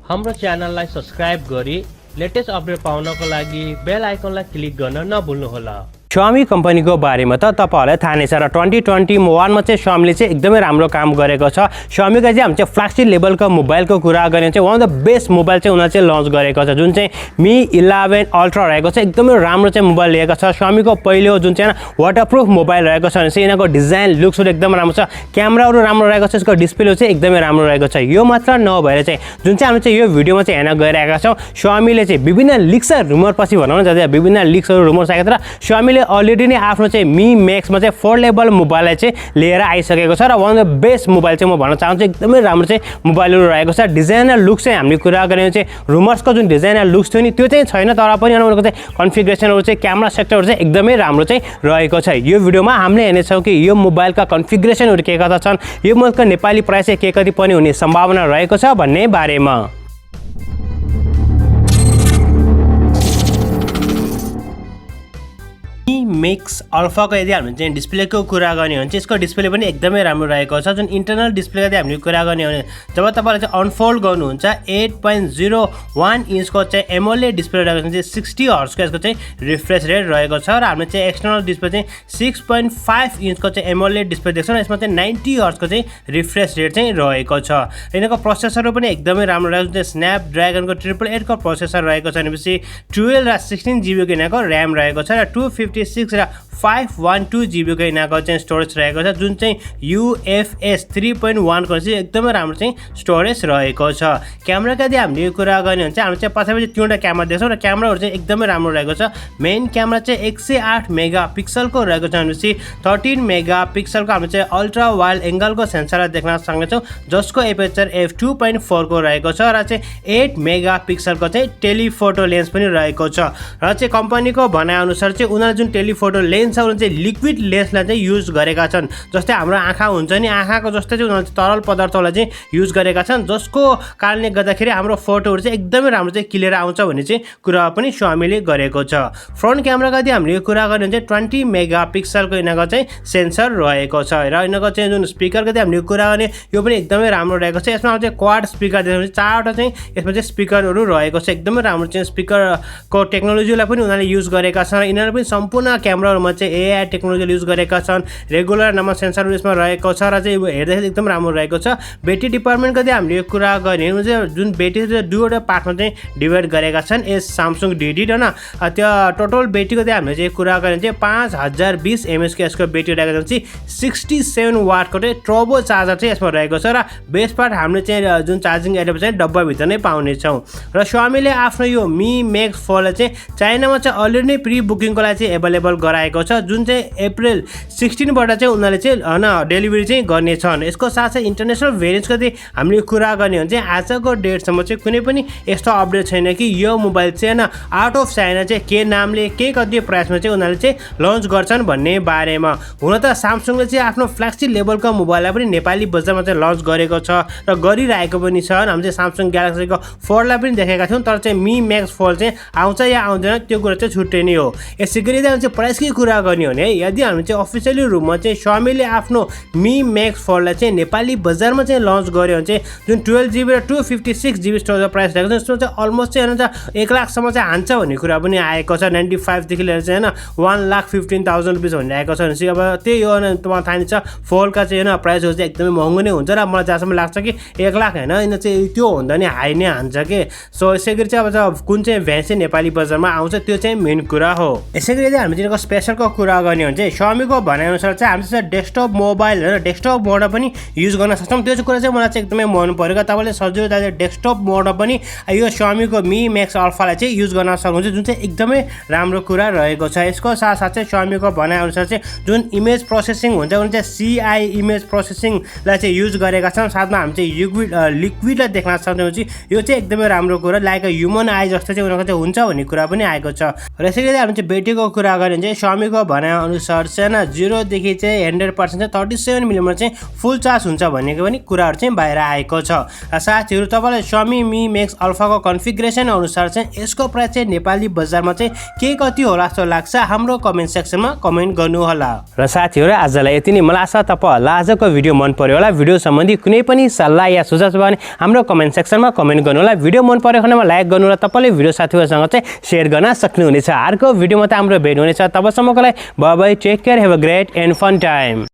हाम्रो च्यानललाई सब्स्क्राइब गरी लेटेस्ट अपडेट पाउनको लागि बेल आइकनलाई क्लिक गर्न नभुल्नुहोला। Xiaomi कम्पनीको बारेमा त तपाईहरुलाई थाहा नै छ र 2021 मा चाहिँ Xiaomi ले चाहिँ एकदमै राम्रो काम गरेको छ। Xiaomi का चाहिँ हामी चाहिँ फ्ल्यागशिप लेभलको मोबाइलको कुरा गर्ने चाहिँ one of the best mobile चाहिँ उनीहरुले चाहिँ लन्च गरेको छ जुन चाहिँ Mi 11 Ultra रहेको छ। एकदमै राम्रो चाहिँ मोबाइल ल्याएको छ। Xiaomi को पहिलो जुन चाहिँ वाटरप्रुफ मोबाइल रहेको छ भने चाहिँ यिनीको डिजाइन लुक्सहरु एकदमै राम्रो छ। क्यामेराहरु राम्रो रहेको छ। यसको डिस्प्ले चाहिँ एकदमै राम्रो रहेको छ। यो मात्र नभएर चाहिँ जुन चाहिँ हामी चाहिँ यो भिडियोमा चाहिँ हेर्न गइरहेका छौं Xiaomi ले चाहिँ विभिन्न लिक्स र रुमर पछि भनौं न जति विभिन्न लिक्सहरु रुमर आएको छ र Xiaomi ले अलरेडी नै आफ्नो चाहिँ Mi Max मा चाहिँ 4 लेभल मोबाइललाई चाहिँ लिएर आइसकेको छ र one of the best mobile चाहिँ म भन्न चाहन्छु। एकदमै राम्रो चाहिँ मोबाइलहरु रहेको छ। डिजाइन र लुक चाहिँ हामीले कुरा गर्ने चाहिँ रुमर्सको जुन डिजाइन र लुक्स थियो नि त्यो चाहिँ छैन तर पनि उनीहरुको चाहिँ कन्फिगरेसनहरु चाहिँ क्यामेरा सेक्टरहरु चाहिँ एकदमै राम्रो चाहिँ रहेको छ। यो भिडियोमा हामीले हेर्ने छौं कि यो मोबाइलका कन्फिगरेसनहरु के कता छन्, यो मोबाइलको नेपाली प्राइस चाहिँ के कति पनि हुने सम्भावना रहेको छ भन्ने बारेमा। Max Alpha को यदि हामीले चाहिँ डिस्प्लेको कुरा गर्ने हो भने चाहिँ यसको डिस्प्ले पनि एकदमै राम्रो रहेको छ। जुन इन्टरनल डिस्प्ले यदि हामीले कुरा गर्ने हो भने जब तपाईले चाहिँ अनफोल्ड गर्नुहुन्छ 8.01 इन्चको चाहिँ एमोलेड डिस्प्ले रहेको छ। 60 हर्ट्जको यसको चाहिँ रिफ्रेश रेट रहेको छ र हामीले चाहिँ एक्सटर्नल डिस्प्ले चाहिँ 6.5 इन्चको चाहिँ एमोलेड डिस्प्ले देख्छौं। यसमा चाहिँ 90 हर्ट्जको चाहिँ रिफ्रेश रेट चाहिँ रहेको छ। यिनीको प्रोसेसर पनि एकदमै राम्रो रहेको छ। स्न्यापड्र्यागनको 888 को प्रोसेसर रहेको छ भनेपछि 12 र 16 GB को यिनीको र्याम रहेको छ र 256 र 512 GB को यिनीको चाहिँ स्टोरेज रहेको छ। जुन चाहिँ UFS 3.1 को चाहिँ एकदमै राम्रो चाहिँ स्टोरेज रहेको छ। क्यामेराको यदि हामीले कुरा गर्ने हो भने चाहिँ हामी चाहिँ पछाडि तीनवटा क्यामेरा देख्छौं र क्यामेराहरु चाहिँ एकदमै राम्रो रहेको छ। मेन क्यामेरा चाहिँ 108 मेगापिक्सलको रहेको छ भनेपछि 13 मेगापिक्सलको हामी चाहिँ अल्ट्रा वाइड एंगलको सेन्सर देख्न सक्नेछौं जसको एपर्चर f2.4 को रहेको छ र चाहिँ 8 मेगापिक्सलको चाहिँ टेलिफोटो लेन्स पनि रहेको छ। र चाहिँ कम्पनीको भनाइ अनुसार चाहिँ उनीहरुले जुन टेलिफोटो लेन्स चाहिँ लिक्विड लेन्सलाई चाहिँ युज गरेका छन्। जस्तै हाम्रो आँखा हुन्छ नि, आँखाको जस्तै चाहिँ उनीहरुले तरल पदार्थलाई चाहिँ युज गरेका छन् जसको कारणले गर्दाखेरि हाम्रो फोटोहरु चाहिँ एकदमै राम्रो चाहिँ क्लियर आउँछ भन्ने चाहिँ कुरा पनि Xiaomi ले गरेको छ। फ्रन्ट क्यामेराको यदि हामीले कुरा गर्ने भने चाहिँ 20 मेगापिक्सलको यिनीको चाहिँ सेन्सर रहेको छ र यिनीको चाहिँ जुन स्पिकरको यदि हामीले कुरा गर्ने यो पनि एकदमै राम्रो रहेको छ। यसमा चाहिँ क्वाड स्पिकर देख्नुहुन्छ, चारवटा चाहिँ यसमा चाहिँ स्पिकरहरु रहेको छ। एकदमै राम्रो चाहिँ स्पिकरको टेक्नोलोजीलाई पनि उनीहरुले युज गरेका छन्। यिनीहरु पनि सम्पूर्ण क्यामेराहरुमा चाहिँ AI टेक्नोलोजी युज गरेका छन्। रेगुलर नम्बर सेन्सर यसमा रहेको छ र चाहिँ हेर्दाखेरि एकदम राम्रो रहेको छ। ब्याट्री डिपार्टमेन्टको यदि हामीले कुरा गर्ने हो भने जुन ब्याट्री चाहिँ दुईवटा पार्टमा चाहिँ डिभाइड गरेका छन् एस Samsung DD हैन। त्यो टोटल ब्याट्रीको यदि हामीले चाहिँ कुरा गर्ने चाहिँ 5020 mAh को यसको ब्याट्री रहेको छ। 67 वाटको चाहिँ टर्बो चार्जर चाहिँ यसमा रहेको छ र बेस्ट पार्ट हामीले चाहिँ जुन चार्जिङ एडप्टर चाहिँ डब्बा भित्र नै पाउने छौं। र Xiaomi ले आफ्नो यो Mi Max 4 लाई चाहिँ चाइनामा चाहिँ अलरेडी नै प्री बुकिङको लागि चाहिँ अवेलेबल गराएको छ जुन चाहिँ अप्रिल 16 बाट चाहिँ उनीहरुले चाहिँ डेलिभरी चाहिँ गर्ने छन्। यसको साथै इन्टरनेशनल भेरिएन्ट्सको यदि हामीले कुरा गर्ने हो भने चाहिँ आजको डेटसम्म चाहिँ कुनै पनि यस्तो अपडेट छैन कि यो मोबाइल चाहिँ आउट अफ चाइना चाहिँ के नामले के कति प्राइसमा चाहिँ उनीहरुले चाहिँ लन्च गर्छन् भन्ने बारेमा। हुन त Samsungले चाहिँ आफ्नो फ्ल्यागशिप लेभलको मोबाइललाई पनि नेपाली बजारमा चाहिँ लन्च गरेको छ र गरिरहेको पनि छ। हामी चाहिँ Samsung Galaxy को 4 लाई पनि देखेका थियौं तर चाहिँ Mi Max 4 चाहिँ आउँछ या आउँदैन त्यो कुरा चाहिँ छुट्टै नै हो। यसैगरी यदि हामी चाहिँ प्राइसकै कुरा गर्ने हो भने यदि हामी चाहिँ अफिसियली रुममा चाहिँ Xiaomi ले आफ्नो Mi Max 4 लाई चाहिँ नेपाली बजारमा चाहिँ लन्च गर्यो भने चाहिँ जुन 12GB र 256GB स्टोरेज प्राइस रहेको छ त्यसमा चाहिँ अलमोस्ट चाहिँ हैन 1 लाख सम्म चाहिँ हान्छ भन्ने कुरा पनि आएको छ। 95 देखि लिएर चाहिँ हैन 1,15,000 रुपैयाँ भन्ने आएको छ भनेपछि अब त्यही हो हैन तपाईलाई थाहा नै छ फोल्डका चाहिँ हैन प्राइसहरु चाहिँ एकदमै महँगो नै हुन्छ र मलाई जहाँसम्म लाग्छ कि 1 लाख हैन यिन चाहिँ त्यो भन्दा नि हाई नै हान्छ के। सो यसैगरी चाहिँ अब कुन चाहिँ भ्यान चाहिँ नेपाली बजारमा आउँछ त्यो चाहिँ मेन कुरा हो। यसैगरी यदि हामी तिनीको स्पेशलको कुरा गर्ने हो भने चाहिँ Xiaomi को भनाइ अनुसार चाहिँ हामी चाहिँ डेस्कटप मोबाइल र डेस्कटप मोडमा पनि युज गर्न सक्छौं। त्यो चाहिँ कुरा चाहिँ मलाई चाहिँ एकदमै मन परेको। तपाईले सजिलोले डेस्कटप मोडमा पनि यो Xiaomi को Mi Max Alpha लाई चाहिँ युज गर्न सक्नुहुन्छ जुन चाहिँ एकदमै राम्रो कुरा रहेको छ। यसको साथसाथै Xiaomi को भनाइ अनुसार चाहिँ जुन इमेज प्रोसेसिङ हुन्छ उनी चाहिँ CI इमेज प्रोसेसिङलाई चाहिँ युज गरेका छन्। साथमा हामी चाहिँ लिक्विडलाई देख्न सक्छौं। यो चाहिँ एकदमै राम्रो कुरा लाइक ह्युमन आई जस्तो चाहिँ उनीहरुको चाहिँ हुन्छ भन्ने कुरा पनि आएको छ। र यसैले हामी चाहिँ ब्याट्रीको कुरा गर्ने भने चाहिँ Xiaomi को भनाइअनुसार चाहिँ 0 देखि चाहिँ 100% चाहिँ 37 मिलियनमा चाहिँ फुल चार्ज हुन्छ भन्नेको पनि कुराहरु चाहिँ बाहिर आएको छ। र साथीहरु तपाईलाई Xiaomi Mi Max Alpha को कन्फिगरेसन अनुसार चाहिँ यसको प्राइस चाहिँ नेपाली बजारमा चाहिँ के कति होला जस्तो लाग्छ हाम्रो कमेन्ट सेक्सनमा कमेन्ट गर्नु होला। र साथीहरु आजलाई यति नै। मलाई आशा तपाईहरुलाई आजको भिडियो मन पर्यो होला। भिडियो सम्बन्धी कुनै पनि सल्लाह या सुझाव छ भने हाम्रो कमेन्ट सेक्सनमा कमेन्ट गर्नु होला। भिडियो मन परेको खण्डमा लाइक गर्नु र तपाईले भिडियो साथीहरुसँग चाहिँ शेयर गर्न सक्नुहुनेछ। अर्को भिडियोमा त हाम्रो भेट हुनेछ। तबसम्मको लागि bye bye, take care, have a great and fun time.